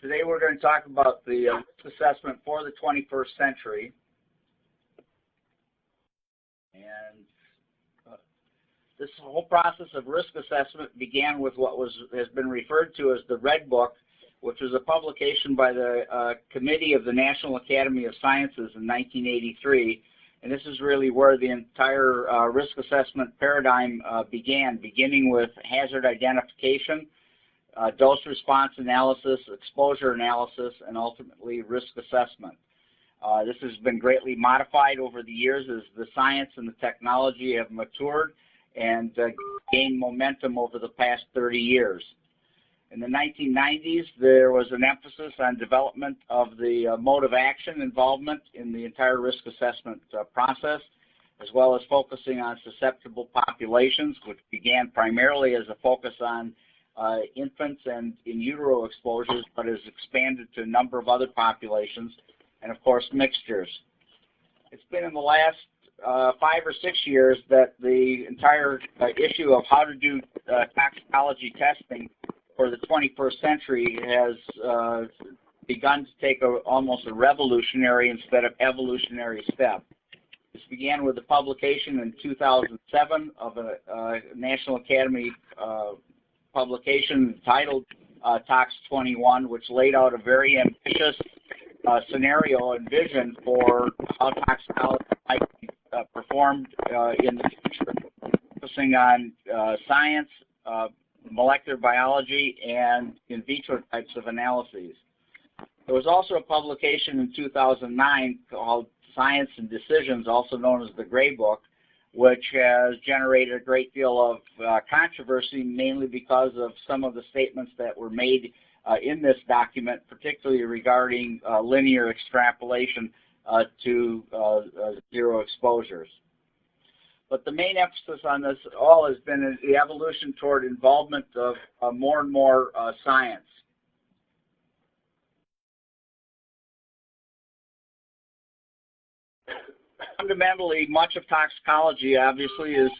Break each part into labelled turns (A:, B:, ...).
A: Today we're going to talk about the risk assessment for the 21st century. And this whole process of risk assessment began with what has been referred to as the Red Book, which was a publication by the Committee of the National Academy of Sciences in 1983. And this is really where the entire risk assessment paradigm beginning with hazard identification, dose response analysis, exposure analysis, and ultimately risk assessment. This has been greatly modified over the years as the science and the technology have matured and gained momentum over the past 30 years. In the 1990s, there was an emphasis on development of the mode of action involvement in the entire risk assessment process, as well as focusing on susceptible populations, which began primarily as a focus on infants and in utero exposures, but has expanded to a number of other populations, and of course mixtures. It's been in the last 5 or 6 years that the entire issue of how to do toxicology testing for the 21st century has begun to take almost a revolutionary instead of evolutionary step. This began with the publication in 2007 of a National Academy publication titled Tox 21, which laid out a very ambitious scenario and vision for how toxicology might be performed in the future, focusing on science, molecular biology, and in vitro types of analyses. There was also a publication in 2009 called Science and Decisions, also known as the Gray Book, which has generated a great deal of controversy, mainly because of some of the statements that were made in this document, particularly regarding linear extrapolation to zero exposures. But the main emphasis on this all has been the evolution toward involvement of more and more science. Fundamentally, much of toxicology obviously is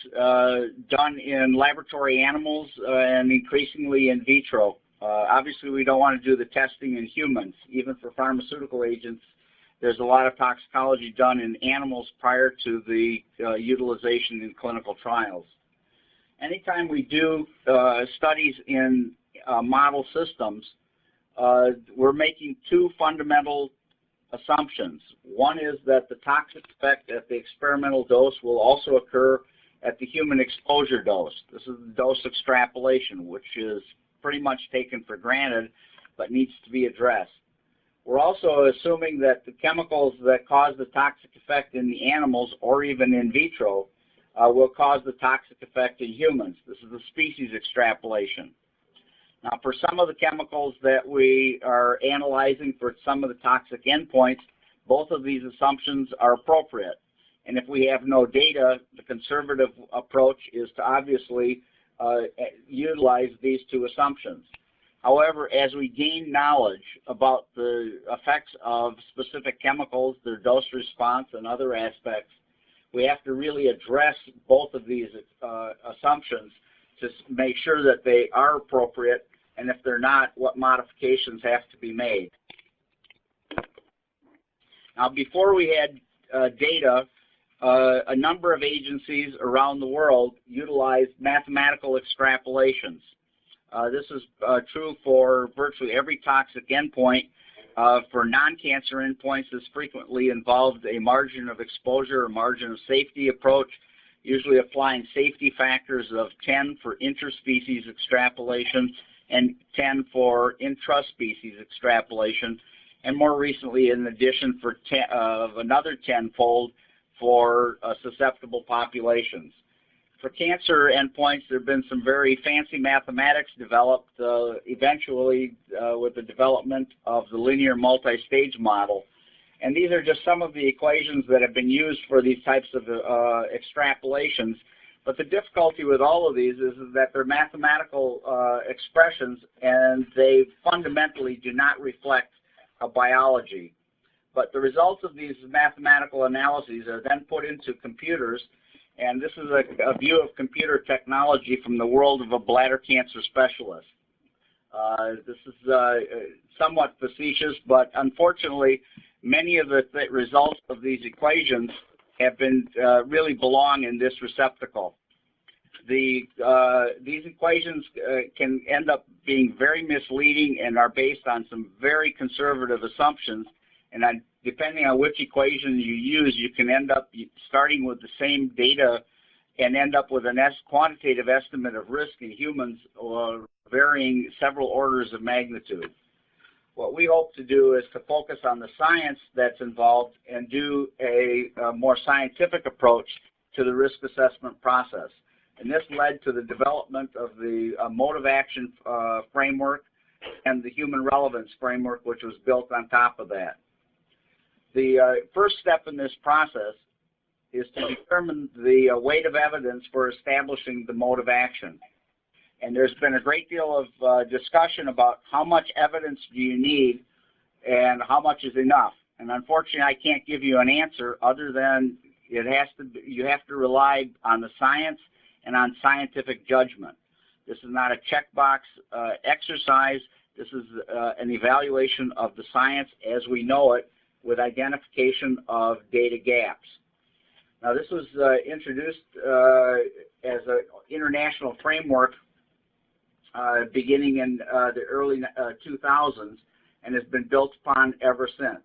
A: done in laboratory animals and increasingly in vitro. Obviously, we don't want to do the testing in humans. Even for pharmaceutical agents, there's a lot of toxicology done in animals prior to the utilization in clinical trials. Anytime we do studies in model systems, we're making two fundamental assumptions. One is that the toxic effect at the experimental dose will also occur at the human exposure dose. This is the dose extrapolation, which is pretty much taken for granted but needs to be addressed. We're also assuming that the chemicals that cause the toxic effect in the animals or even in vitro will cause the toxic effect in humans. This is the species extrapolation. Now, for some of the chemicals that we are analyzing for some of the toxic endpoints, both of these assumptions are appropriate. And if we have no data, the conservative approach is to obviously utilize these two assumptions. However, as we gain knowledge about the effects of specific chemicals, their dose response, and other aspects, we have to really address both of these assumptions to make sure that they are appropriate, and if they're not, what modifications have to be made. Now, before we had data, a number of agencies around the world utilized mathematical extrapolations. This is true for virtually every toxic endpoint. For non-cancer endpoints, this frequently involved a margin of exposure or margin of safety approach, usually applying safety factors of 10 for interspecies extrapolation and 10 for intraspecies extrapolation, and more recently, in addition, for another 10-fold for susceptible populations. For cancer endpoints, there have been some very fancy mathematics developed eventually with the development of the linear multi-stage model. And these are just some of the equations that have been used for these types of extrapolations. But the difficulty with all of these is that they're mathematical expressions, and they fundamentally do not reflect biology. But the results of these mathematical analyses are then put into computers. And this is a view of computer technology from the world of a bladder cancer specialist. This is somewhat facetious, but unfortunately, many of the results of these equations have been really belong in this receptacle. These equations can end up being very misleading and are based on some very conservative assumptions. And depending on which equation you use, you can end up starting with the same data and end up with a quantitative estimate of risk in humans or varying several orders of magnitude. What we hope to do is to focus on the science that's involved and do a more scientific approach to the risk assessment process. And this led to the development of the mode of action framework and the human relevance framework, which was built on top of that. The first step in this process is to determine the weight of evidence for establishing the mode of action. And there's been a great deal of discussion about how much evidence do you need and how much is enough. And unfortunately, I can't give you an answer other than you have to rely on the science and on scientific judgment. This is not a checkbox exercise. This is an evaluation of the science as we know it with identification of data gaps. Now, this was introduced as an international framework beginning in the early 2000s and has been built upon ever since.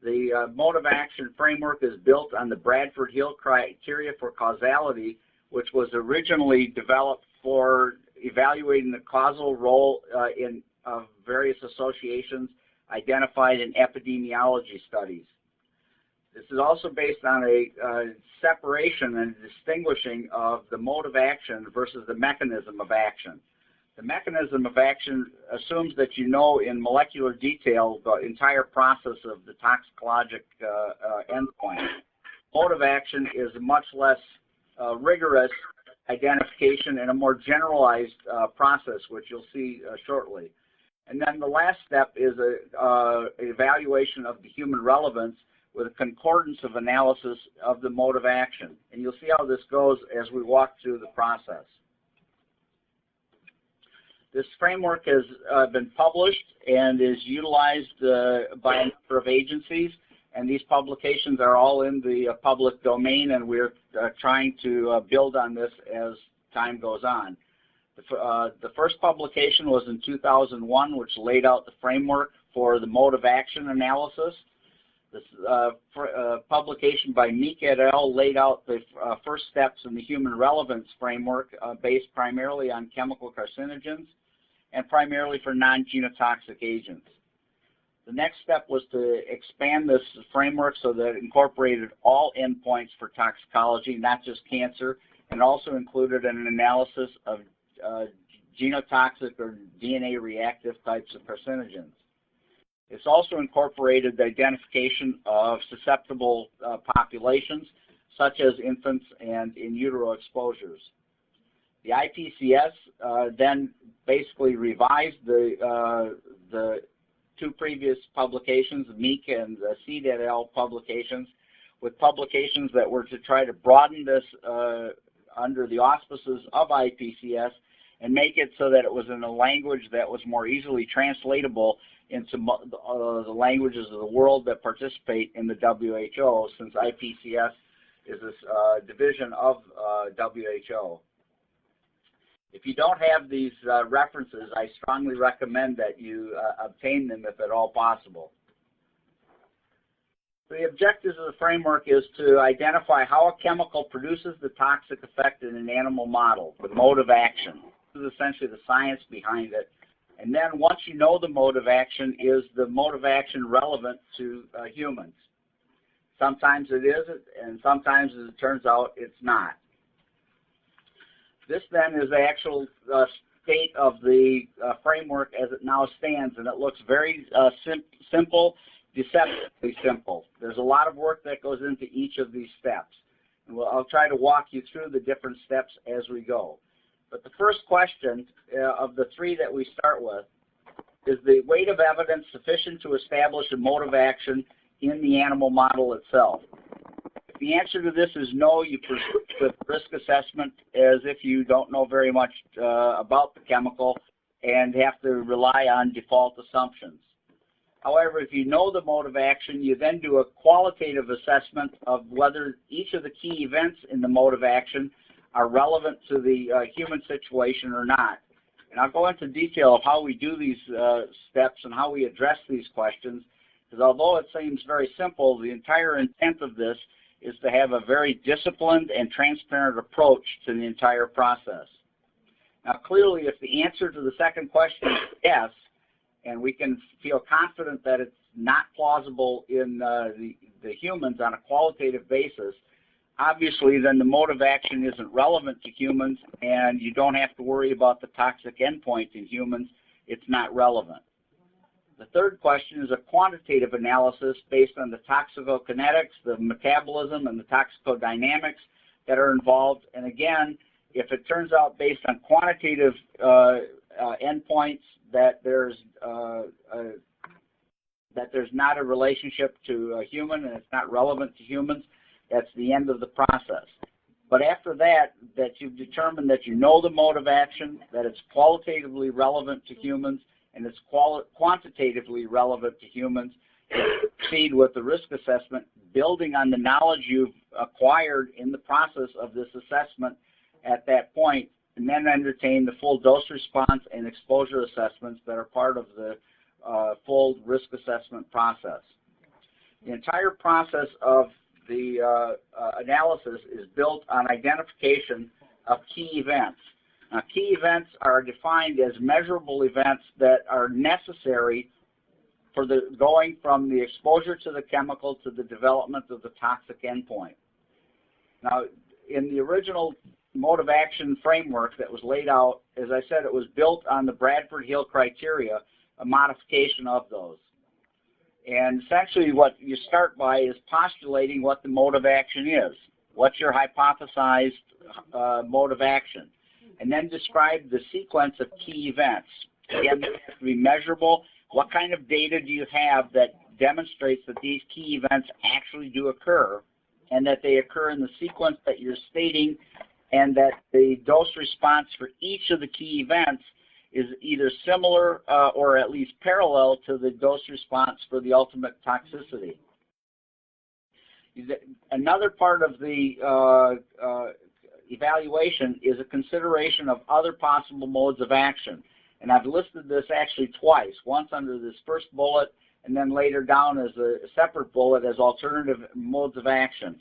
A: The mode of action framework is built on the Bradford-Hill criteria for causality, which was originally developed for evaluating the causal role of various associations identified in epidemiology studies. This is also based on a separation and distinguishing of the mode of action versus the mechanism of action. The mechanism of action assumes that you know in molecular detail the entire process of the toxicologic endpoint. Mode of action is a much less rigorous identification and a more generalized process, which you'll see shortly. And then the last step is an evaluation of the human relevance with a concordance of analysis of the mode of action. And you'll see how this goes as we walk through the process. This framework has been published and is utilized by a number of agencies, and these publications are all in the public domain, and we're trying to build on this as time goes on. The first publication was in 2001, which laid out the framework for the mode of action analysis. This publication by Meek et al. Laid out the first steps in the human relevance framework based primarily on chemical carcinogens and primarily for non-genotoxic agents. The next step was to expand this framework so that it incorporated all endpoints for toxicology, not just cancer, and also included an analysis of genotoxic or DNA reactive types of carcinogens. It's also incorporated the identification of susceptible populations, such as infants and in utero exposures. The IPCS then basically revised the two previous publications, Meek and Seed et al. Publications, with publications that were to try to broaden this under the auspices of IPCS and make it so that it was in a language that was more easily translatable into the languages of the world that participate in the WHO, since IPCS is this division of WHO. If you don't have these references, I strongly recommend that you obtain them if at all possible. The objectives of the framework is to identify how a chemical produces the toxic effect in an animal model, the mode of action. This is essentially the science behind it. And then once you know the mode of action, is the mode of action relevant to humans? Sometimes it is, and sometimes, as it turns out, it's not. This then is the actual state of the framework as it now stands, and it looks very simple, deceptively simple. There's a lot of work that goes into each of these steps, and I'll try to walk you through the different steps as we go. But the first question of the three that we start with is the weight of evidence sufficient to establish a mode of action in the animal model itself? If the answer to this is no, you proceed with risk assessment as if you don't know very much about the chemical and have to rely on default assumptions. However, if you know the mode of action, you then do a qualitative assessment of whether each of the key events in the mode of action are relevant to the human situation or not. And I'll go into detail of how we do these steps and how we address these questions, because although it seems very simple, the entire intent of this is to have a very disciplined and transparent approach to the entire process. Now, clearly, if the answer to the second question is yes, and we can feel confident that it's not plausible in the humans on a qualitative basis, obviously then the mode of action isn't relevant to humans, and you don't have to worry about the toxic endpoint in humans. It's not relevant. The third question is a quantitative analysis based on the toxicokinetics, the metabolism, and the toxicodynamics that are involved. And again, if it turns out based on quantitative endpoints that there's not a relationship to a human and it's not relevant to humans, that's the end of the process. But after that, that you've determined that you know the mode of action, that it's qualitatively relevant to humans, and it's quantitatively relevant to humans, you proceed with the risk assessment, building on the knowledge you've acquired in the process of this assessment at that point, and then entertain the full dose response and exposure assessments that are part of the full risk assessment process. The entire process of the analysis is built on identification of key events. Now, key events are defined as measurable events that are necessary for the going from the exposure to the chemical to the development of the toxic endpoint. Now, in the original mode of action framework that was laid out, as I said, it was built on the Bradford-Hill criteria, a modification of those. And essentially what you start by is postulating what the mode of action is. What's your hypothesized mode of action? And then describe the sequence of key events. Again, they have to be measurable. What kind of data do you have that demonstrates that these key events actually do occur, and that they occur in the sequence that you're stating, and that the dose response for each of the key events is either similar or at least parallel to the dose response for the ultimate toxicity. Another part of the evaluation is a consideration of other possible modes of action. And I've listed this actually twice, once under this first bullet and then later down as a separate bullet as alternative modes of action.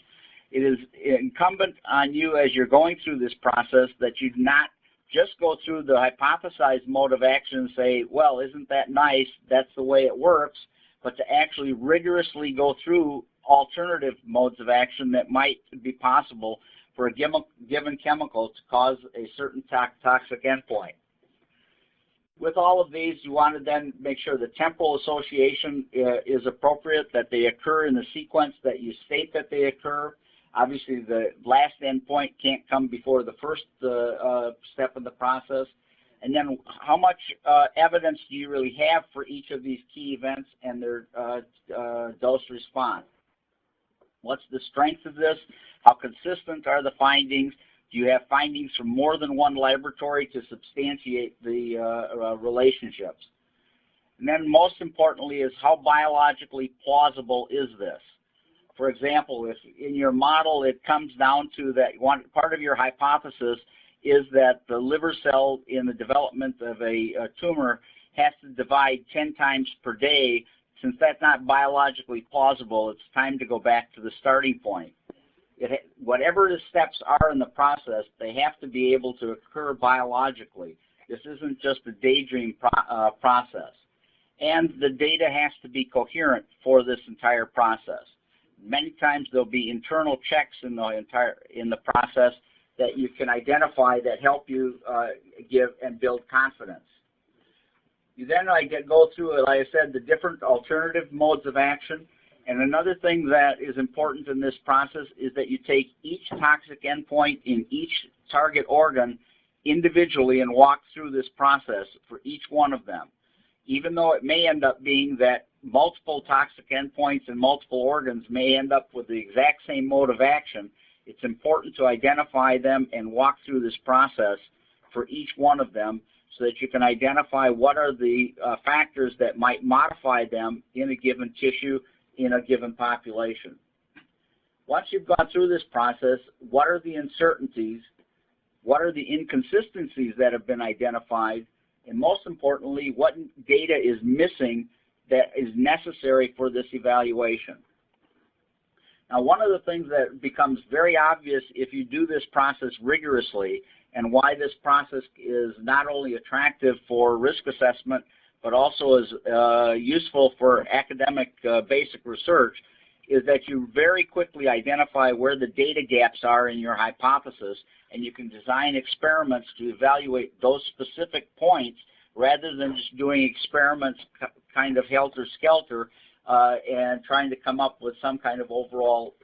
A: It is incumbent on you as you're going through this process that you not just go through the hypothesized mode of action and say, well, isn't that nice, that's the way it works, but to actually rigorously go through alternative modes of action that might be possible for a given chemical to cause a certain toxic endpoint. With all of these, you want to then make sure the temporal association is appropriate, that they occur in the sequence that you state that they occur. Obviously, the last endpoint can't come before the first step in the process. And then how much evidence do you really have for each of these key events and their dose response? What's the strength of this? How consistent are the findings? Do you have findings from more than one laboratory to substantiate the relationships? And then most importantly is how biologically plausible is this? For example, if in your model it comes down to that one part of your hypothesis is that the liver cell in the development of a tumor has to divide 10 times per day, since that's not biologically plausible, it's time to go back to the starting point. Whatever the steps are in the process, they have to be able to occur biologically. This isn't just a daydream process. And the data has to be coherent for this entire process. Many times there'll be internal checks in the process that you can identify that help you give and build confidence. You then go through, like I said, the different alternative modes of action. And another thing that is important in this process is that you take each toxic endpoint in each target organ individually and walk through this process for each one of them. Even though it may end up being that multiple toxic endpoints in multiple organs may end up with the exact same mode of action, it's important to identify them and walk through this process for each one of them so that you can identify what are the factors that might modify them in a given tissue in a given population. Once you've gone through this process, what are the uncertainties, what are the inconsistencies that have been identified, and most importantly, what data is missing that is necessary for this evaluation. Now, one of the things that becomes very obvious if you do this process rigorously, and why this process is not only attractive for risk assessment, but also is useful for academic basic research, is that you very quickly identify where the data gaps are in your hypothesis, and you can design experiments to evaluate those specific points rather than just doing experiments kind of helter-skelter and trying to come up with some kind of overall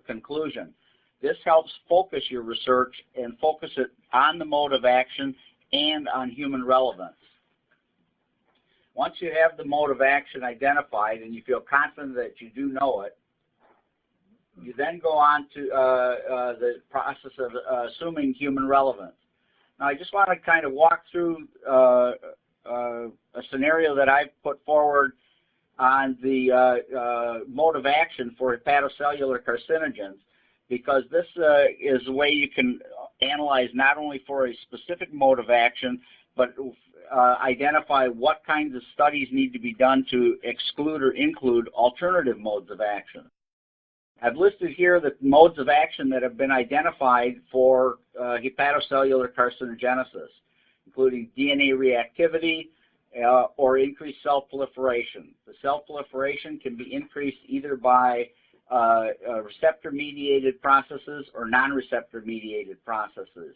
A: conclusion. This helps focus your research and focus it on the mode of action and on human relevance. Once you have the mode of action identified and you feel confident that you do know it, you then go on to the process of assuming human relevance. Now, I just want to kind of walk through a scenario that I've put forward on the mode of action for hepatocellular carcinogens, because this is a way you can analyze not only for a specific mode of action, but identify what kinds of studies need to be done to exclude or include alternative modes of action. I've listed here the modes of action that have been identified for hepatocellular carcinogenesis, including DNA reactivity or increased cell proliferation. The cell proliferation can be increased either by receptor-mediated processes or non-receptor-mediated processes.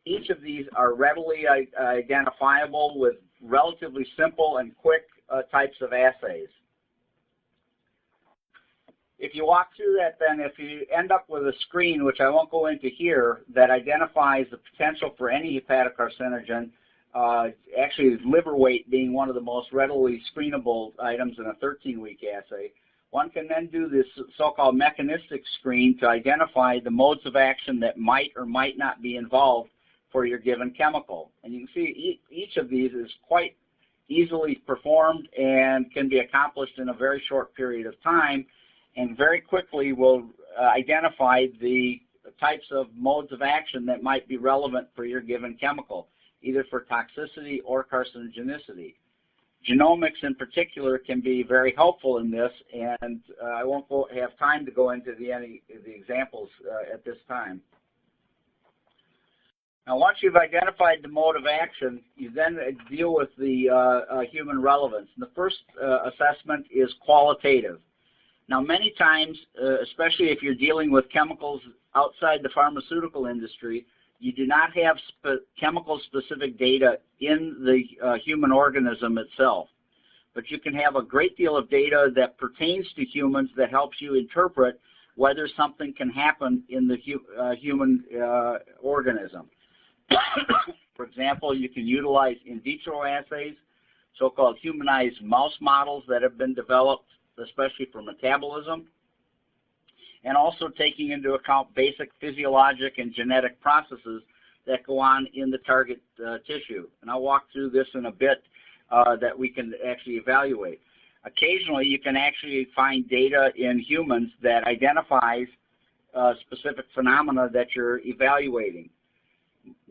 A: Each of these are readily identifiable with relatively simple and quick types of assays. If you walk through that, then if you end up with a screen, which I won't go into here, that identifies the potential for any hepatocarcinogen, actually liver weight being one of the most readily screenable items in a 13-week assay, one can then do this so-called mechanistic screen to identify the modes of action that might or might not be involved for your given chemical. And you can see each of these is quite easily performed and can be accomplished in a very short period of time, and very quickly will identify the types of modes of action that might be relevant for your given chemical, either for toxicity or carcinogenicity. Genomics in particular can be very helpful in this, and I won't have time to go into any of the examples at this time. Now, once you've identified the mode of action, you then deal with the human relevance. And the first assessment is qualitative. Now, many times, especially if you're dealing with chemicals outside the pharmaceutical industry, you do not have chemical-specific data in the human organism itself. But you can have a great deal of data that pertains to humans that helps you interpret whether something can happen in the human organism. For example, you can utilize in vitro assays, so-called humanized mouse models that have been developed, especially for metabolism, and also taking into account basic physiologic and genetic processes that go on in the target tissue. And I'll walk through this in a bit that we can actually evaluate. Occasionally, you can actually find data in humans that identifies specific phenomena that you're evaluating.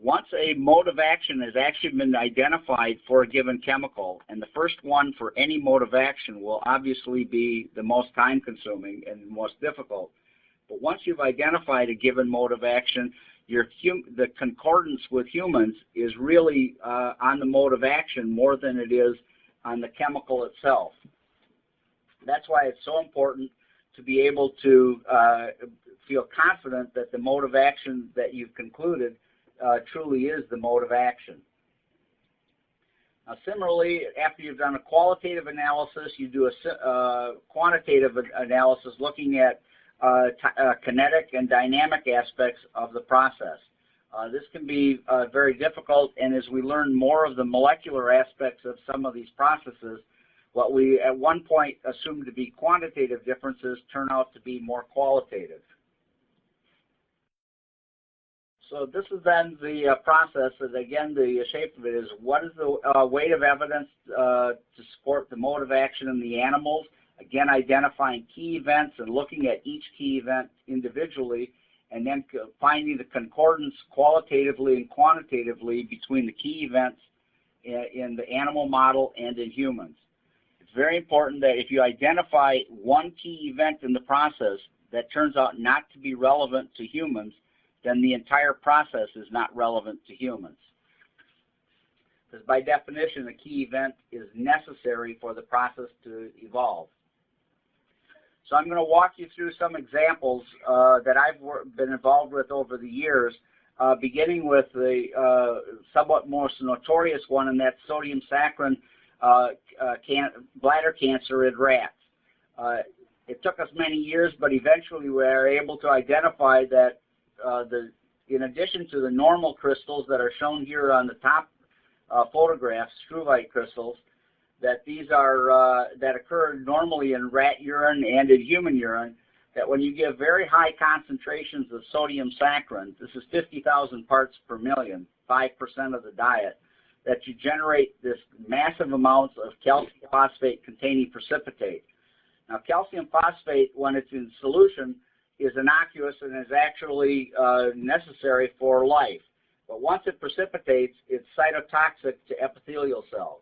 A: Once a mode of action has actually been identified for a given chemical, and the first one for any mode of action will obviously be the most time-consuming and most difficult. But once you've identified a given mode of action, the concordance with humans is really on the mode of action more than it is on the chemical itself. That's why it's so important to be able to feel confident that the mode of action that you've concluded truly is the mode of action. Now, similarly, after you've done a qualitative analysis, you do a quantitative analysis looking at kinetic and dynamic aspects of the process. This can be very difficult, and as we learn more of the molecular aspects of some of these processes, what we at one point assumed to be quantitative differences turn out to be more qualitative. So this is then the process, and again, the shape of it is what is the weight of evidence to support the mode of action in the animals, again, identifying key events and looking at each key event individually, and then finding the concordance qualitatively and quantitatively between the key events in the animal model and in humans. It's very important that if you identify one key event in the process that turns out not to be relevant to humans, then the entire process is not relevant to humans. Because by definition, a key event is necessary for the process to evolve. So I'm going to walk you through some examples that I've been involved with over the years, beginning with the somewhat most notorious one, and that's sodium saccharin bladder cancer in rats. It took us many years, but eventually we were able to identify that in addition to the normal crystals that are shown here on the top photographs, struvite crystals, that these are that occur normally in rat urine and in human urine, that when you give very high concentrations of sodium saccharin, this is 50,000 parts per million, 5% of the diet, that you generate this massive amounts of calcium phosphate containing precipitate. Now, calcium phosphate, when it's in solution, is innocuous and is actually necessary for life. But once it precipitates, it's cytotoxic to epithelial cells.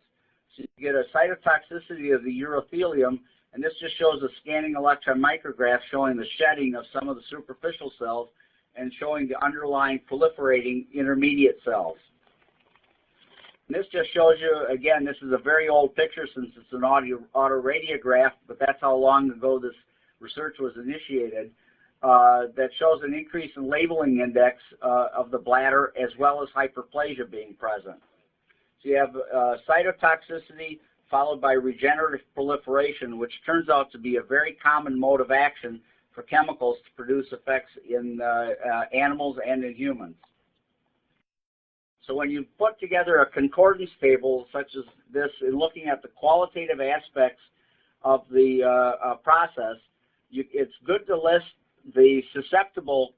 A: So you get a cytotoxicity of the urothelium, and this just shows a scanning electron micrograph showing the shedding of some of the superficial cells and showing the underlying proliferating intermediate cells. And this just shows you, again, this is a very old picture since it's an autoradiograph, but that's how long ago this research was initiated. That shows an increase in labeling index of the bladder as well as hyperplasia being present. So you have cytotoxicity followed by regenerative proliferation, which turns out to be a very common mode of action for chemicals to produce effects in animals and in humans. So when you put together a concordance table such as this in looking at the qualitative aspects of the process, it's good to list the susceptible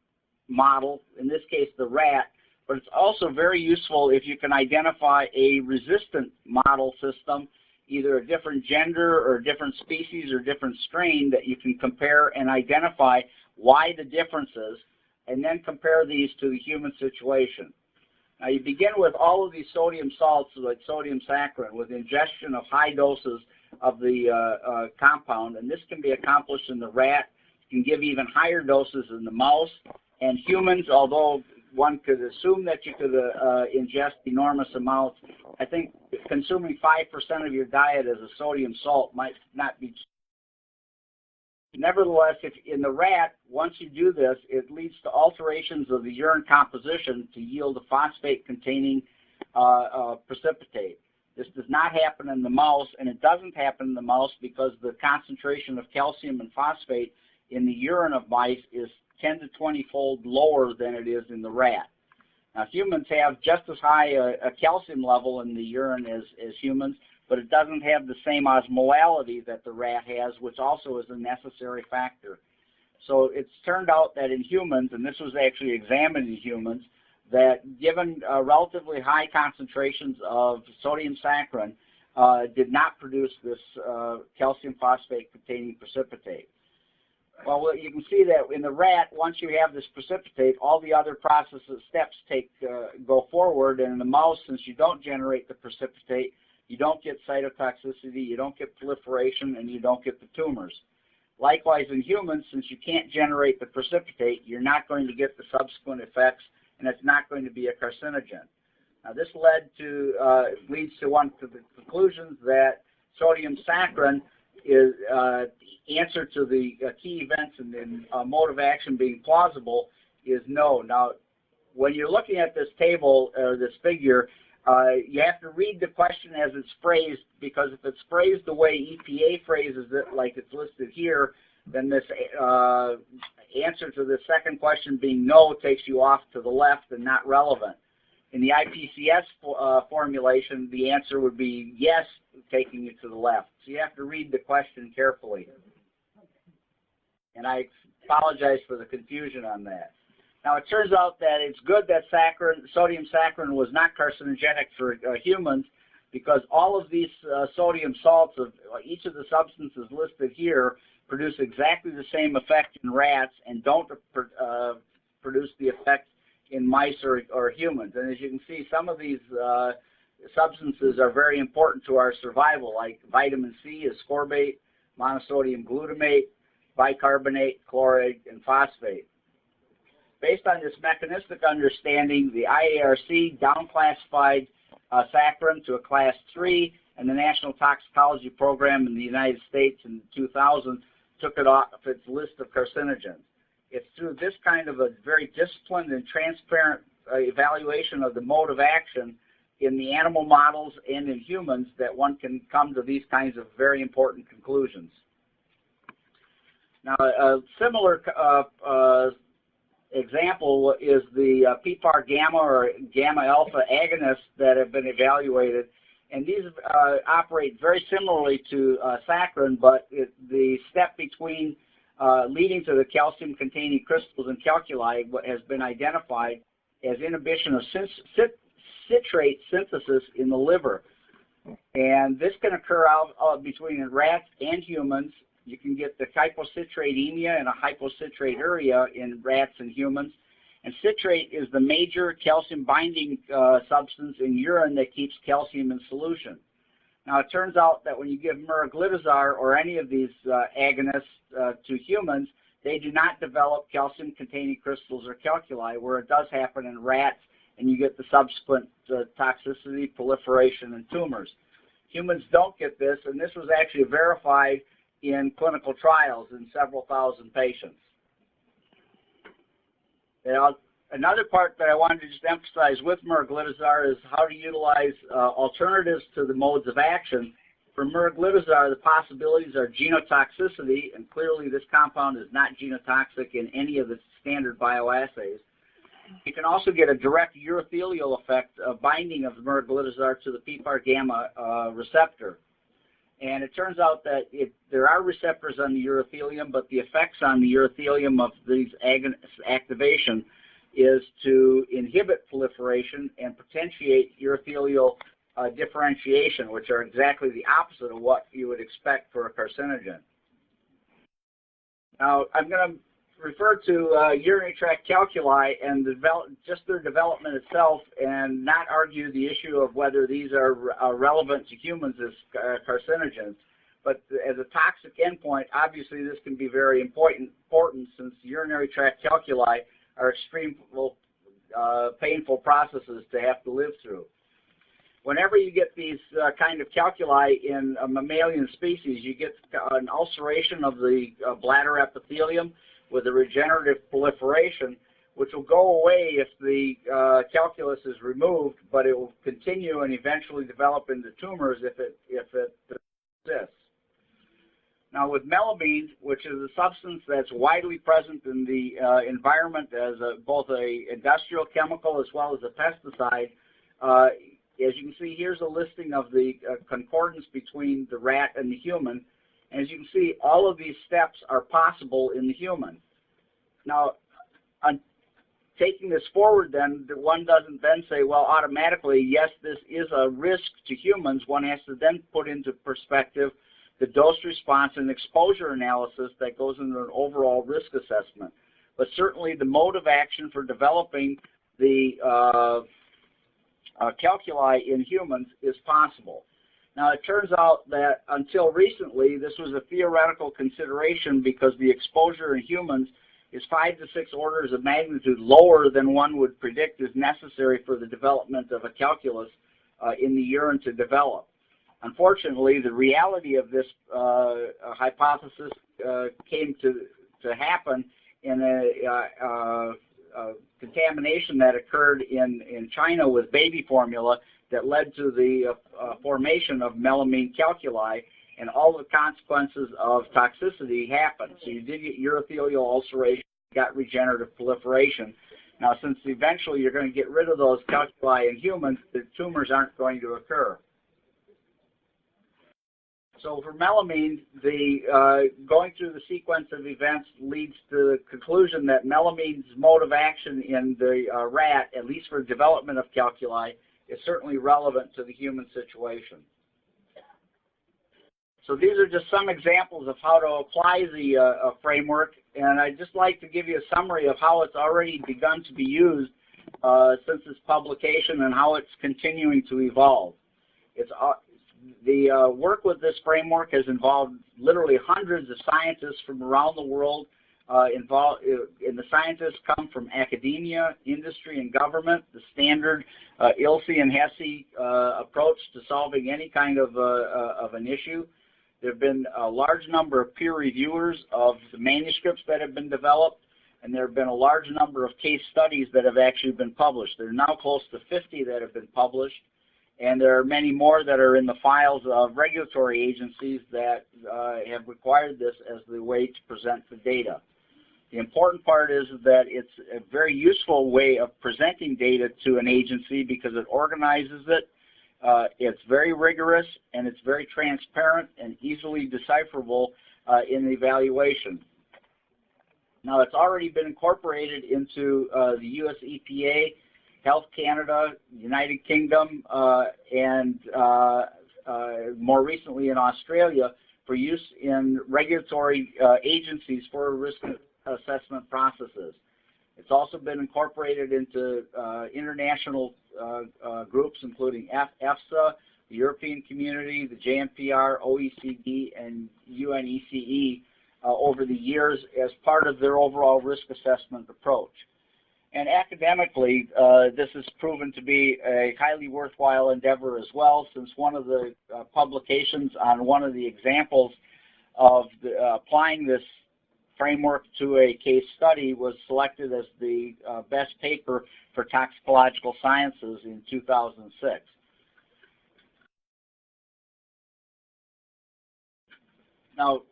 A: model, in this case the rat, but it's also very useful if you can identify a resistant model system, either a different gender or a different species or different strain that you can compare and identify why the differences, and then compare these to the human situation. Now you begin with all of these sodium salts like sodium saccharin with ingestion of high doses of the compound, and this can be accomplished in the rat. You can give even higher doses in the mouse, and humans, although one could assume that you could ingest enormous amounts, I think consuming 5% of your diet as a sodium salt might not be. Nevertheless, if in the rat, once you do this, it leads to alterations of the urine composition to yield a phosphate-containing precipitate. This does not happen in the mouse, and it doesn't happen in the mouse because the concentration of calcium and phosphate in the urine of mice is 10 to 20-fold lower than it is in the rat. Now, humans have just as high a calcium level in the urine as humans, but it doesn't have the same osmolality that the rat has, which also is a necessary factor. So it's turned out that in humans, and this was actually examined in humans, that given relatively high concentrations of sodium saccharin did not produce this calcium phosphate containing precipitate. Well, you can see that in the rat, once you have this precipitate, all the other steps go forward, and in the mouse, since you don't generate the precipitate, you don't get cytotoxicity, you don't get proliferation, and you don't get the tumors. Likewise, in humans, since you can't generate the precipitate, you're not going to get the subsequent effects, and it's not going to be a carcinogen. Now, this leads to one of the conclusions that sodium saccharin is the answer to the key events and mode of action being plausible is no. Now, when you're looking at this table or this figure, you have to read the question as it's phrased, because if it's phrased the way EPA phrases it, like it's listed here, then this answer to the second question being no takes you off to the left and not relevant. In the IPCS formulation, the answer would be yes, taking you to the left. So you have to read the question carefully. And I apologize for the confusion on that. Now, it turns out that it's good that sodium saccharin was not carcinogenic for humans, because all of these sodium salts of each of the substances listed here produce exactly the same effect in rats and don't produce the effect in mice or humans. And as you can see, some of these substances are very important to our survival, like vitamin C, ascorbate, monosodium glutamate, bicarbonate, chloride, and phosphate. Based on this mechanistic understanding, the IARC downclassified saccharin to a class 3, and the National Toxicology Program in the United States in 2000 took it off its list of carcinogens. It's through this kind of a very disciplined and transparent evaluation of the mode of action in the animal models and in humans that one can come to these kinds of very important conclusions. Now, a similar example is the PPAR gamma or gamma alpha agonists that have been evaluated, and these operate very similarly to saccharin, but the step between leading to the calcium-containing crystals and calculi has been identified as inhibition of citrate synthesis in the liver, and this can occur out between rats and humans. You can get the hypocitratemia and a hypocitraturia in rats and humans. And citrate is the major calcium-binding substance in urine that keeps calcium in solution. Now, it turns out that when you give miraglitazar or any of these agonists to humans, they do not develop calcium-containing crystals or calculi, where it does happen in rats, and you get the subsequent toxicity, proliferation, and tumors. Humans don't get this, and this was actually verified in clinical trials in several thousand patients. Now, another part that I wanted to just emphasize with miraglitazar is how to utilize alternatives to the modes of action. For miraglitazar, the possibilities are genotoxicity, and clearly this compound is not genotoxic in any of the standard bioassays. You can also get a direct urothelial effect of binding of miraglitazar to the PPAR gamma receptor. And it turns out that there are receptors on the urothelium, but the effects on the urothelium of these activation is to inhibit proliferation and potentiate urothelial differentiation, which are exactly the opposite of what you would expect for a carcinogen. Now, I'm going to refer to urinary tract calculi and just their development itself, and not argue the issue of whether these are relevant to humans as carcinogens. But as a toxic endpoint, obviously this can be very important since urinary tract calculi are extreme painful processes to have to live through. Whenever you get these kind of calculi in a mammalian species, you get an ulceration of the bladder epithelium with a regenerative proliferation, which will go away if the calculus is removed, but it will continue and eventually develop into tumors if it persists. Now, with melamine, which is a substance that's widely present in the environment as both an industrial chemical as well as a pesticide, as you can see, here's a listing of the concordance between the rat and the human. And as you can see, all of these steps are possible in the human. Now, on taking this forward, then, one doesn't then say, well, automatically, yes, this is a risk to humans. One has to then put into perspective the dose response and exposure analysis that goes into an overall risk assessment. But certainly the mode of action for developing the calculi in humans is possible. Now, it turns out that until recently, this was a theoretical consideration because the exposure in humans is 5 to 6 orders of magnitude lower than one would predict is necessary for the development of a calculus in the urine to develop. Unfortunately, the reality of this hypothesis came to happen in a contamination that occurred in China with baby formula that led to the formation of melamine calculi, and all the consequences of toxicity happened. So you did get urothelial ulceration, got regenerative proliferation. Now, since eventually you're going to get rid of those calculi in humans, the tumors aren't going to occur. So for melamine, going through the sequence of events leads to the conclusion that melamine's mode of action in the rat, at least for development of calculi, is certainly relevant to the human situation. So these are just some examples of how to apply the framework, and I'd just like to give you a summary of how it's already begun to be used since its publication and how it's continuing to evolve. The work with this framework has involved literally hundreds of scientists from around the world. And the scientists come from academia, industry, and government. The standard ILSI and HESI approach to solving any kind of an issue. There have been a large number of peer reviewers of the manuscripts that have been developed, and there have been a large number of case studies that have actually been published. There are now close to 50 that have been published, and there are many more that are in the files of regulatory agencies that have required this as the way to present the data. The important part is that it's a very useful way of presenting data to an agency because it organizes it. It's very rigorous, and it's very transparent and easily decipherable in the evaluation. Now, it's already been incorporated into the U.S. EPA, Health Canada, United Kingdom, and more recently in Australia for use in regulatory agencies for risk assessment processes. It's also been incorporated into international groups including EFSA, the European Community, the JMPR, OECD, and UNECE over the years as part of their overall risk assessment approach. And academically, this has proven to be a highly worthwhile endeavor as well, since one of the publications on one of the examples of applying this framework to a case study was selected as the best paper for toxicological sciences in 2006. Now,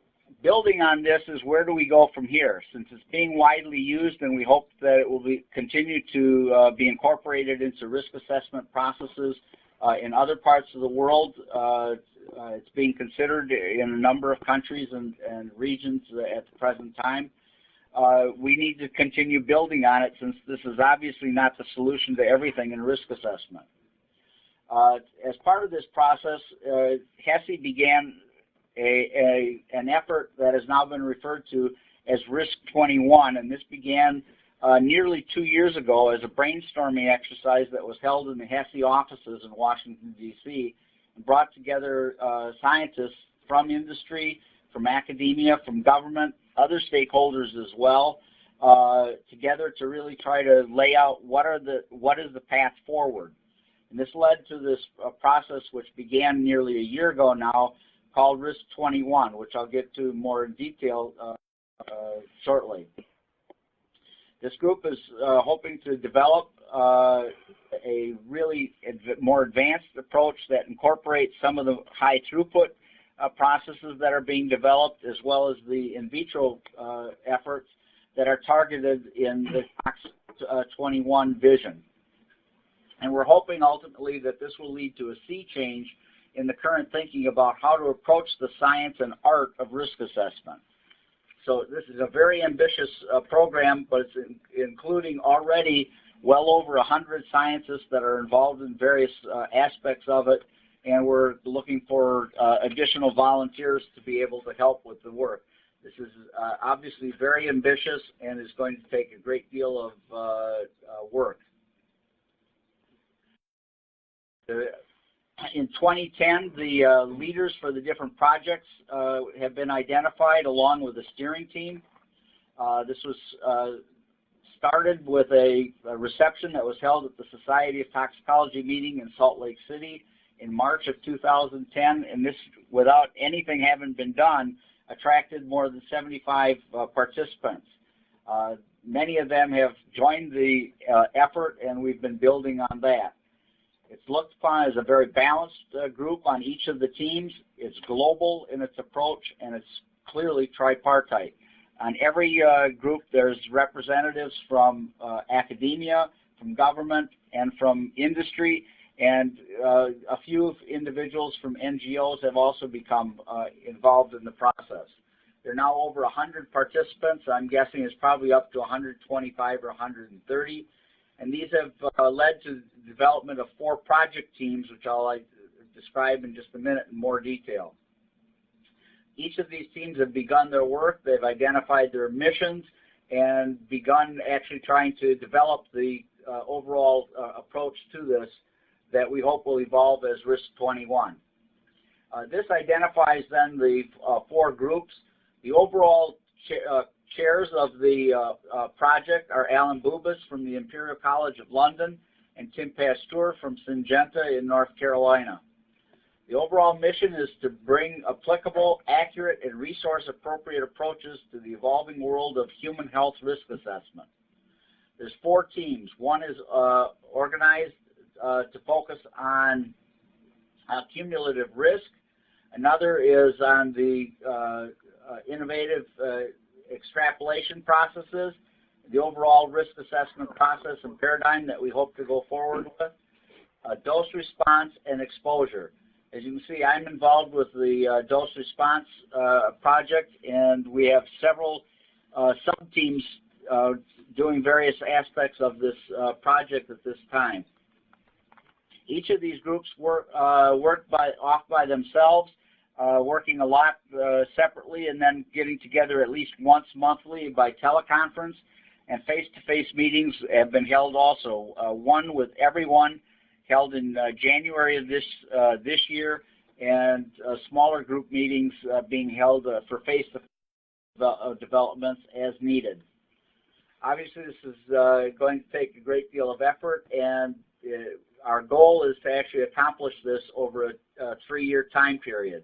A: building on this is where do we go from here? Since it's being widely used, and we hope that it will continue to be incorporated into risk assessment processes in other parts of the world. It's being considered in a number of countries and regions at the present time. We need to continue building on it, since this is obviously not the solution to everything in risk assessment. As part of this process, HESI began an effort that has now been referred to as Risk 21, and this began nearly 2 years ago as a brainstorming exercise that was held in the HESI offices in Washington, D.C., and brought together scientists from industry, from academia, from government, other stakeholders as well, together to really try to lay out what is the path forward. And this led to this process which began nearly a year ago now, called Risk 21, which I'll get to more in detail shortly. This group is hoping to develop a really more advanced approach that incorporates some of the high throughput processes that are being developed, as well as the in vitro efforts that are targeted in the Tox 21 vision. And we're hoping ultimately that this will lead to a sea change in the current thinking about how to approach the science and art of risk assessment. So this is a very ambitious program, but it's including already well over 100 scientists that are involved in various aspects of it, and we're looking for additional volunteers to be able to help with the work. This is obviously very ambitious and is going to take a great deal of work. In 2010, the leaders for the different projects have been identified along with a steering team. This was started with a reception that was held at the Society of Toxicology meeting in Salt Lake City in March of 2010, and this, without anything having been done, attracted more than 75 participants. Many of them have joined the effort, and we've been building on that. It's looked upon as a very balanced group on each of the teams. It's global in its approach, and it's clearly tripartite. On every group, there's representatives from academia, from government, and from industry, And a few individuals from NGOs have also become involved in the process. There are now over 100 participants. I'm guessing it's probably up to 125 or 130. And these have led to the development of 4 project teams, which I'll describe in just a minute in more detail. Each of these teams have begun their work. They've identified their missions and begun actually trying to develop the overall approach to this that we hope will evolve as Risk 21. This identifies then the 4 groups. The overall chairs of the project are Alan Bubis from the Imperial College of London and Tim Pasteur from Syngenta in North Carolina. The overall mission is to bring applicable, accurate, and resource-appropriate approaches to the evolving world of human health risk assessment. There's 4 teams. One is organized to focus on cumulative risk. Another is on the innovative extrapolation processes, the overall risk assessment process and paradigm that we hope to go forward with, dose response, and exposure. As you can see, I'm involved with the dose response project, and we have several sub-teams doing various aspects of this project at this time. Each of these groups work off by themselves, working a lot separately, and then getting together at least once monthly by teleconference, and face-to-face meetings have been held also. One with everyone held in January of this year, and smaller group meetings being held for face-to-face developments as needed. Obviously, this is going to take a great deal of effort, and our goal is to actually accomplish this over a 3-year time period.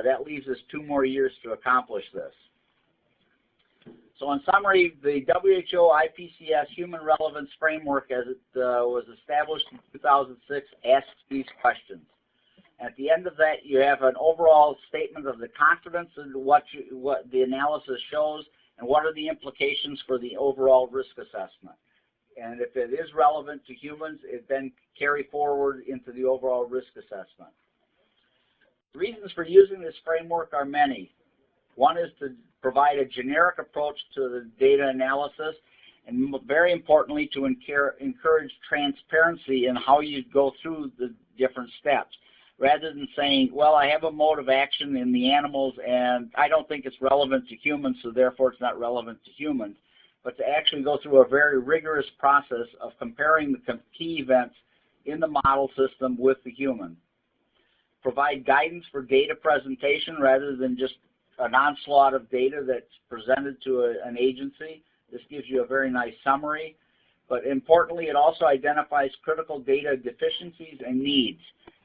A: That leaves us 2 more years to accomplish this. So in summary, the WHO IPCS Human Relevance Framework, as it was established in 2006, asks these questions. At the end of that, you have an overall statement of the confidence in what the analysis shows and what are the implications for the overall risk assessment. And if it is relevant to humans, it then carry forward into the overall risk assessment. The reasons for using this framework are many. One is to provide a generic approach to the data analysis, and very importantly, to encourage transparency in how you go through the different steps, rather than saying, well, I have a mode of action in the animals, and I don't think it's relevant to humans, so therefore it's not relevant to humans, but to actually go through a very rigorous process of comparing the key events in the model system with the human. Provide guidance for data presentation rather than just an onslaught of data that's presented to an agency. This gives you a very nice summary. But importantly, it also identifies critical data deficiencies and needs,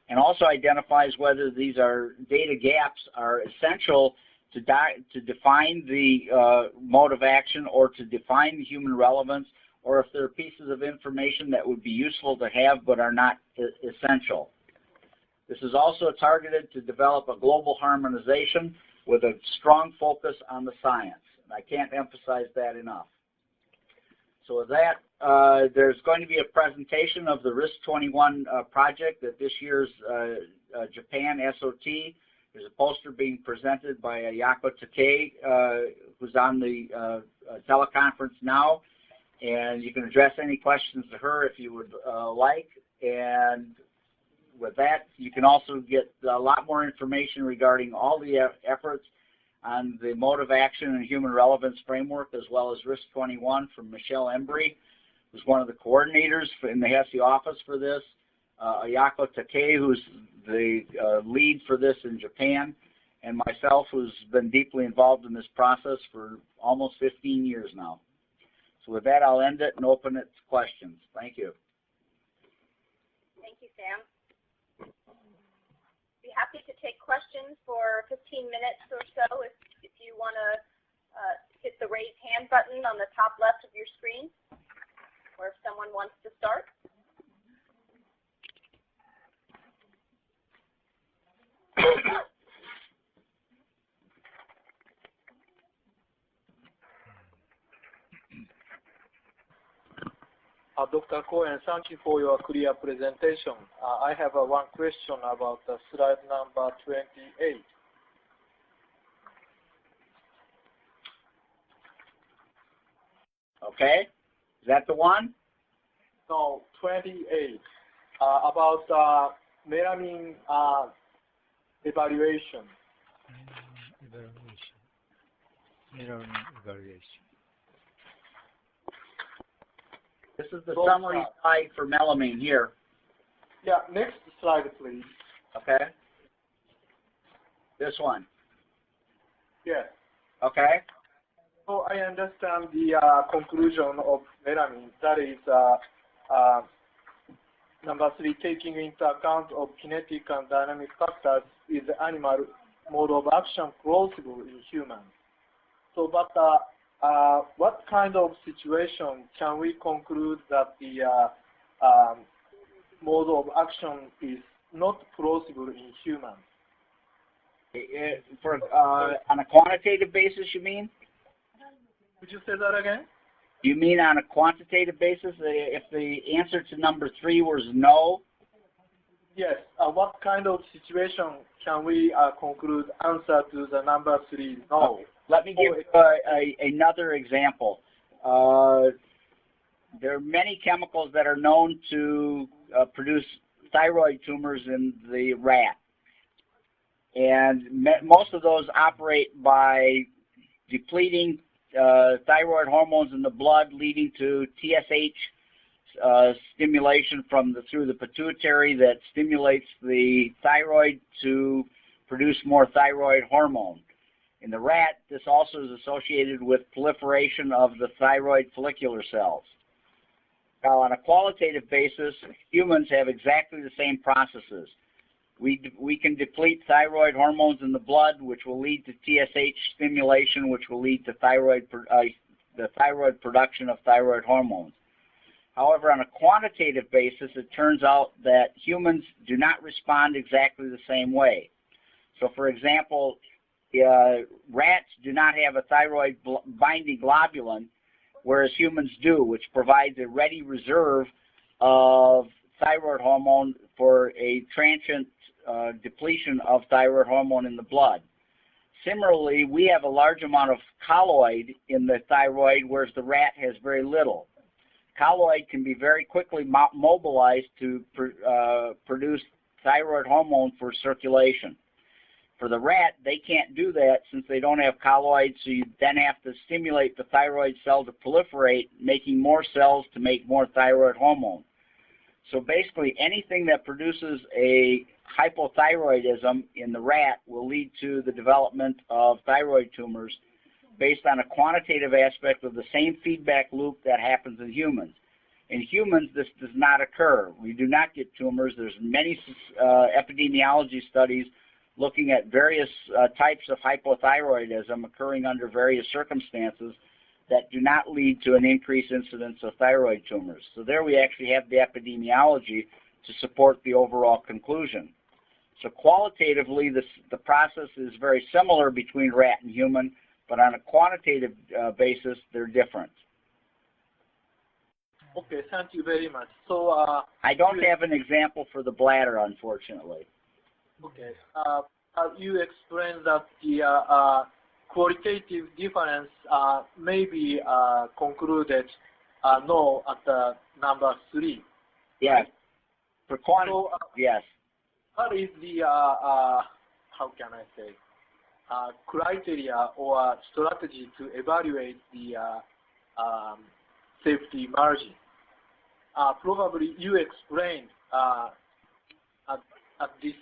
A: and also identifies whether these are data gaps are essential to define the mode of action or to define the human relevance, or if there are pieces of information that would be useful to have but are not essential. This is also targeted to develop a global harmonization with a strong focus on the science. And I can't emphasize that enough. So with that, there's going to be a presentation of the Risk 21 project at this year's Japan SOT. There's a poster being presented by Ayako Takei, who's on the teleconference now. And you can address any questions to her if you would like. And with that, you can also get a lot more information regarding all the efforts on the mode of action and human relevance framework, as well as Risk 21 from Michelle Embry, who's one of the coordinators in the HESI office for this, Ayako Takei, who's the lead for this in Japan, and myself, who's been deeply involved in this process for almost 15 years now. So with that, I'll end it and open it to questions. Thank you.
B: Thank you, Sam. Be happy to take questions for 15 minutes or so if you want to hit the raise hand button on the top left of your screen, or if someone wants to start.
C: Dr. Cohen, thank you for your clear presentation. I have one question about slide number 28.
A: Okay, is that the one?
C: No, 28, about melamine evaluation.
D: Melamine evaluation.
A: This is the summary slide for melamine here.
C: Yeah, next slide, please.
A: Okay. This one.
C: Yes.
A: Okay.
C: So I understand the conclusion of melamine. That is number 3, taking into account of kinetic and dynamic factors is the animal mode of action plausible in humans. So, but what kind of situation can we conclude that the mode of action is not plausible in humans?
A: On a quantitative basis, you mean?
C: Could you say that again?
A: You mean on a quantitative basis? If the answer to number 3 was no?
C: Yes. What kind of situation can we conclude answer to the number 3 no?
A: Okay. Let me give another example. There are many chemicals that are known to produce thyroid tumors in the rat. And most of those operate by depleting thyroid hormones in the blood, leading to TSH stimulation through the pituitary that stimulates the thyroid to produce more thyroid hormone. In the rat, this also is associated with proliferation of the thyroid follicular cells. Now, on a qualitative basis, humans have exactly the same processes. We can deplete thyroid hormones in the blood, which will lead to TSH stimulation, which will lead to the thyroid production of thyroid hormones. However, on a quantitative basis, it turns out that humans do not respond exactly the same way. So, for example, rats do not have a thyroid binding globulin, whereas humans do, which provides a ready reserve of thyroid hormone for a transient depletion of thyroid hormone in the blood. Similarly, we have a large amount of colloid in the thyroid, whereas the rat has very little. Colloid can be very quickly mobilized to produce thyroid hormone for circulation. For the rat, they can't do that since they don't have colloid, so you then have to stimulate the thyroid cell to proliferate, making more cells to make more thyroid hormone. So basically, anything that produces a hypothyroidism in the rat will lead to the development of thyroid tumors based on a quantitative aspect of the same feedback loop that happens in humans. In humans, this does not occur. We do not get tumors. There's many epidemiology studies looking at various types of hypothyroidism occurring under various circumstances that do not lead to an increased incidence of thyroid tumors. So there we actually have the epidemiology to support the overall conclusion. So qualitatively, the process is very similar between rat and human, but on a quantitative basis, they're different.
C: Okay, thank you very much. So
A: I don't have an example for the bladder, unfortunately.
C: Okay, you explained that the qualitative difference may be concluded no at the number 3.
A: Yes.
C: Right?
A: For quantitative,
C: so,
A: yes.
C: What is the how can I say criteria or strategy to evaluate the safety margin? Probably you explained at this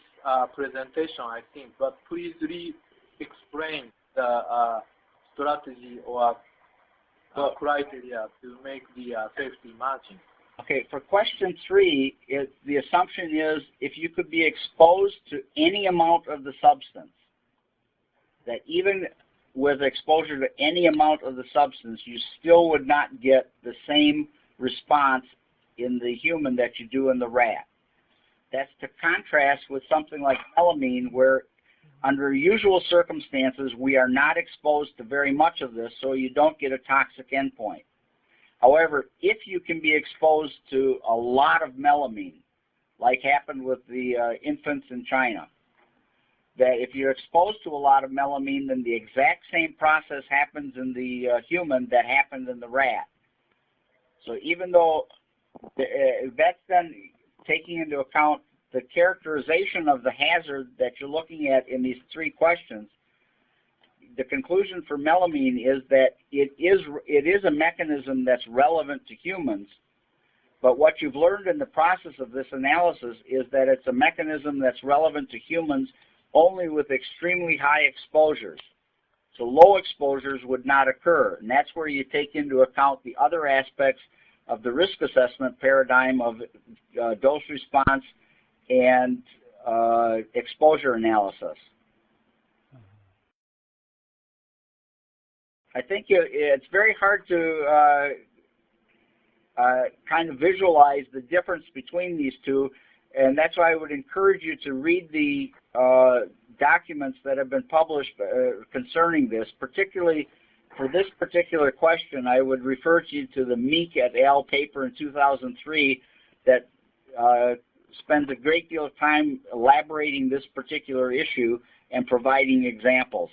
C: presentation, I think, but please re-explain the strategy or criteria to make the safety margin.
A: Okay, for question 3, the assumption is if you could be exposed to any amount of the substance, that even with exposure to any amount of the substance, you still would not get the same response in the human that you do in the rat. That's to contrast with something like melamine, where under usual circumstances, we are not exposed to very much of this, so you don't get a toxic endpoint. However, if you can be exposed to a lot of melamine, like happened with the infants in China, that if you're exposed to a lot of melamine, then the exact same process happens in the human that happened in the rat. So even though that's then taking into account the characterization of the hazard that you're looking at in these three questions, the conclusion for melamine is that it is a mechanism that's relevant to humans, but what you've learned in the process of this analysis is that it's a mechanism that's relevant to humans only with extremely high exposures. So low exposures would not occur, and that's where you take into account the other aspects of the risk assessment paradigm of dose response and exposure analysis. I think it's very hard to kind of visualize the difference between these two, and that's why I would encourage you to read the documents that have been published concerning this. Particularly for this particular question, I would refer you to the Meek et al. Paper in 2003 that spends a great deal of time elaborating this particular issue and providing examples.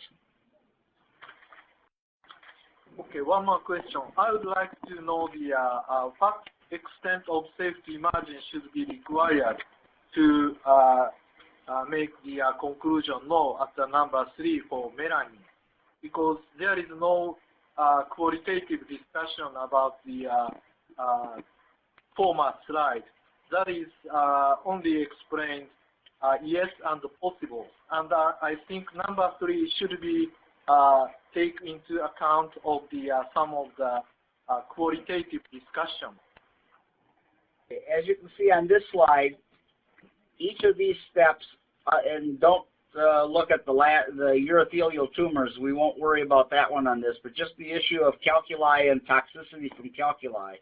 C: Okay, one more question. I would like to know the what extent of safety margin should be required to make the conclusion no at the number 3 for melamine, because there is no qualitative discussion about the former slide. That is only explained yes and possible, and I think number 3 should be take into account of the some of the qualitative discussion.
A: As you can see on this slide, each of these steps, and don't look at the urothelial tumors, we won't worry about that one on this, but just the issue of calculi and toxicity from calculi.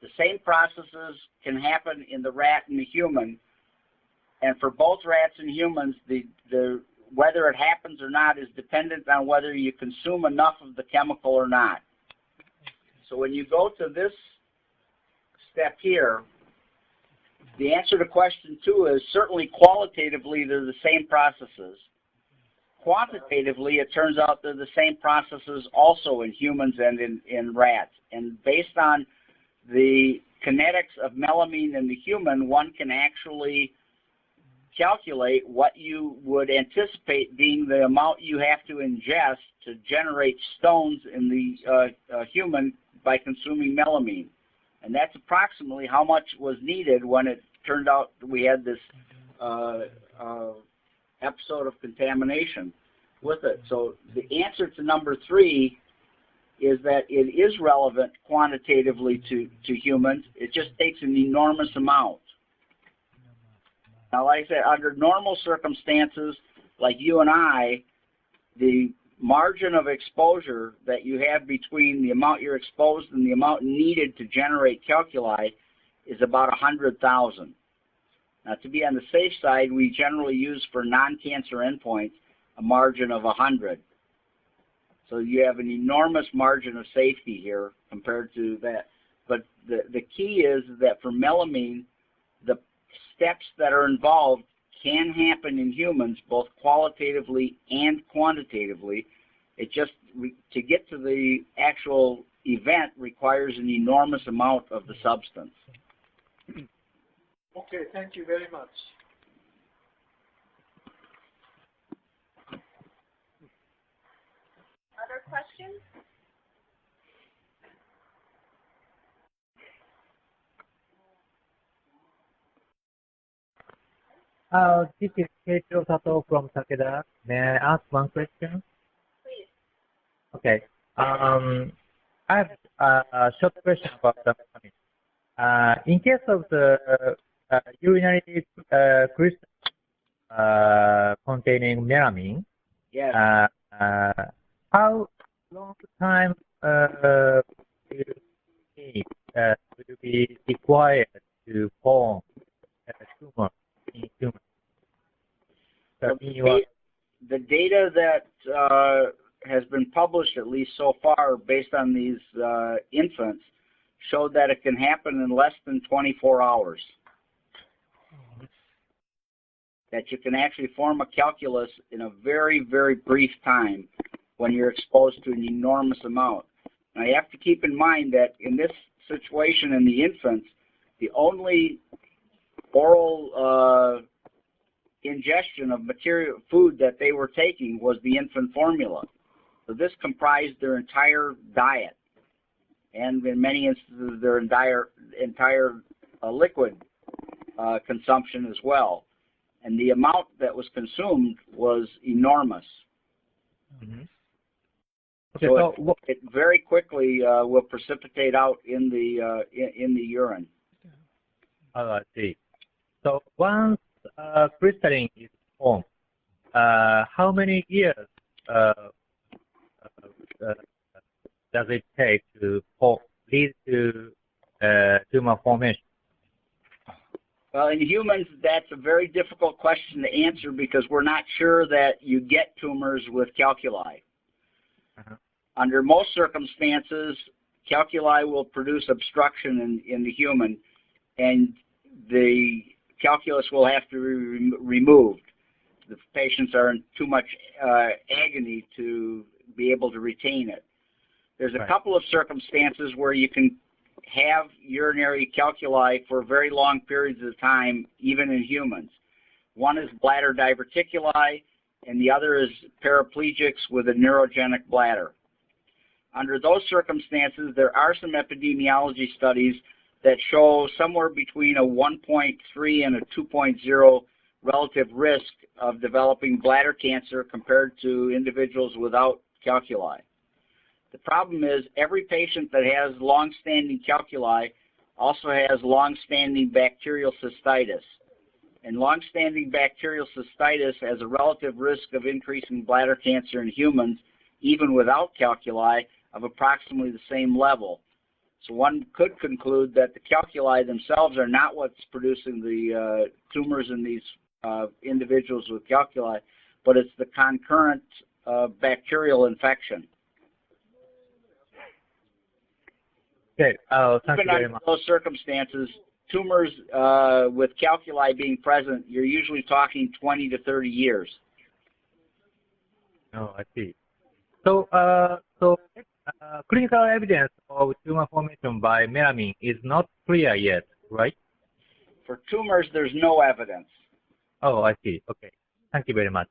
A: The same processes can happen in the rat and the human, and for both rats and humans, whether it happens or not is dependent on whether you consume enough of the chemical or not. So when you go to this step here, the answer to question 2 is certainly qualitatively they're the same processes. Quantitatively, it turns out they're the same processes also in humans and in rats. And based on the kinetics of melamine in the human, one can actually calculate what you would anticipate being the amount you have to ingest to generate stones in the human by consuming melamine. And that's approximately how much was needed when it turned out we had this episode of contamination with it. So the answer to number 3 is that it is relevant quantitatively to humans. It just takes an enormous amount. Now, like I said, under normal circumstances, like you and I, the margin of exposure that you have between the amount you're exposed and the amount needed to generate calculi is about 100,000. Now, to be on the safe side, we generally use for non-cancer endpoints a margin of 100. So you have an enormous margin of safety here compared to that. But the key is that for melamine, the steps that are involved can happen in humans, both qualitatively and quantitatively. It just, to get to the actual event, requires an enormous amount of the substance.
C: Okay, thank you very much.
B: Other questions?
E: This is Keiichiro Sato from Takeda. May I ask one question?
B: Please.
E: Okay. I have a short question about the melamine. In case of the urinary crystal containing melamine,
A: Yes.
E: how long time will be required to form a tumor in humans?
A: The data that has been been published, at least so far, based on these infants, showed that it can happen in less than 24 hours. That you can actually form a calculus in a very, very brief time when you're exposed to an enormous amount. Now you have to keep in mind that in this situation in the infants, the only oral ingestion of food that they were taking was the infant formula. So this comprised their entire diet, and in many instances their entire liquid consumption as well. And the amount that was consumed was enormous.
E: Mm-hmm. Okay,
A: so it very quickly will precipitate out in the urine.
E: Oh, I see. So once crystalline is formed, how many years does it take to lead to tumor formation?
A: Well, in humans, that's a very difficult question to answer because we're not sure that you get tumors with calculi.
E: Uh-huh.
A: Under most circumstances, calculi will produce obstruction in the human, and the calculus will have to be removed. The patients are in too much agony to be able to retain it. There's a couple of circumstances where you can have urinary calculi for very long periods of time, even in humans. One is bladder diverticuli, and the other is paraplegics with a neurogenic bladder. Under those circumstances, there are some epidemiology studies that show somewhere between a 1.3 and a 2.0 relative risk of developing bladder cancer compared to individuals without calculi. The problem is every patient that has long-standing calculi also has long-standing bacterial cystitis. And long-standing bacterial cystitis has a relative risk of increasing bladder cancer in humans, even without calculi, of approximately the same level. So one could conclude that the calculi themselves are not what's producing the tumors in these individuals with calculi, but it's the concurrent bacterial infection.
E: Okay, thank you very much.
A: Under those circumstances, tumors with calculi being present, you're usually talking 20 to 30 years.
E: Oh, I see. So, clinical evidence of tumor formation by melamine is not clear yet, right?
A: For tumors, there's no evidence.
E: Oh, I see. Okay. Thank you very much.